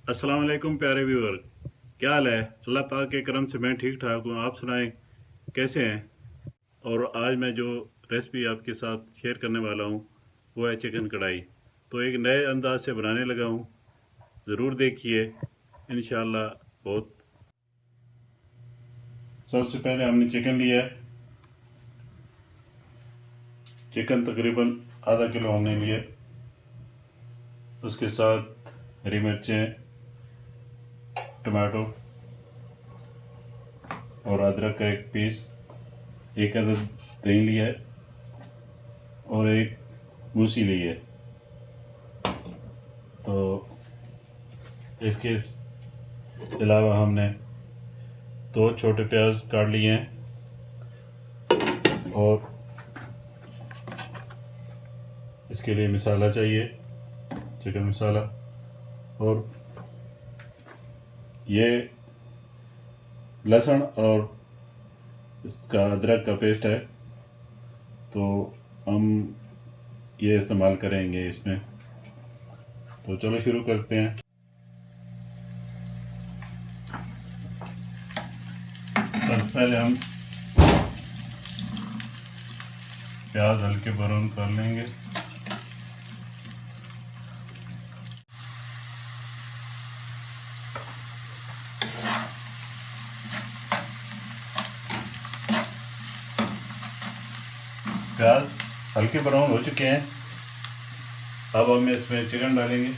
अस्सलाम वालेकुम प्यारे व्यूअर। क्या हाल है? अल्लाह पाक के करम से मैं ठीक ठाक हूँ। आप सुनाएं कैसे हैं? और आज मैं जो रेसिपी आपके साथ शेयर करने वाला हूँ वो है चिकन कढ़ाई। तो एक नए अंदाज से बनाने लगा हूँ, ज़रूर देखिए इंशाल्लाह। बहुत सबसे पहले हमने चिकन लिया है। चिकन तकरीबन आधा किलो हमने लिया। उसके साथ हरी मिर्चें, टमाटो और अदरक का एक पीस, एक अदद दही लिया है और एक मूसी ली है। तो इसके अलावा हमने 2 छोटे प्याज काट लिए हैं और इसके लिए मसाला चाहिए, चिकन मसाला। और ये लहसुन और इसका अदरक का पेस्ट है, तो हम ये इस्तेमाल करेंगे इसमें। तो चलो शुरू करते हैं। सबसे पहले हम प्याज हल्के ब्राउन कर लेंगे। प्याज हल्के ब्राउन हो चुके हैं। अब हम इसमें चिकन डालेंगे।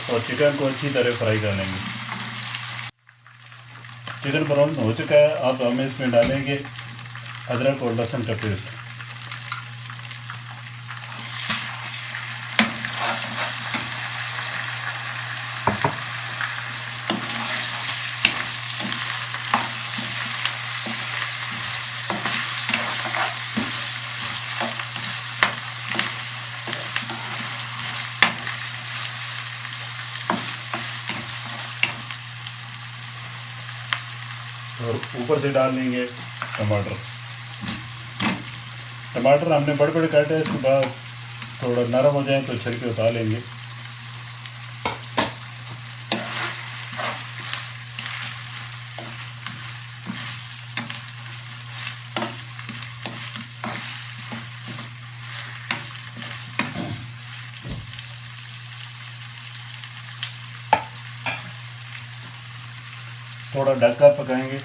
और चिकन को अच्छी तरह फ्राई कर लेंगे। चिकन ब्राउन हो चुका है। अब हम इसमें डालेंगे अदरक और लहसुन का पेस्ट। और ऊपर से डाल देंगे टमाटर। टमाटर हमने बड़े बड़े काटे हैं। इसके बाद थोड़ा नरम हो जाए तो छिलके उतार लेंगे। थोड़ा ढककर पकाएंगे।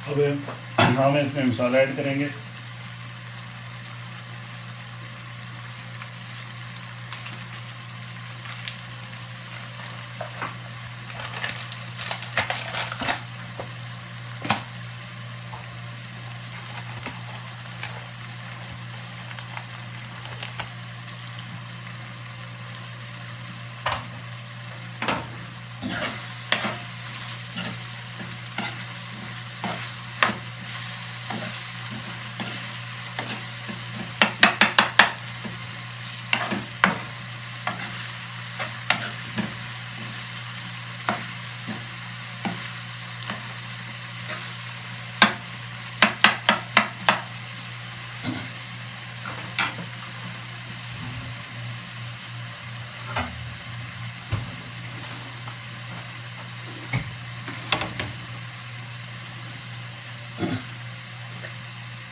अब हम इसमें मसाला ऐड करेंगे।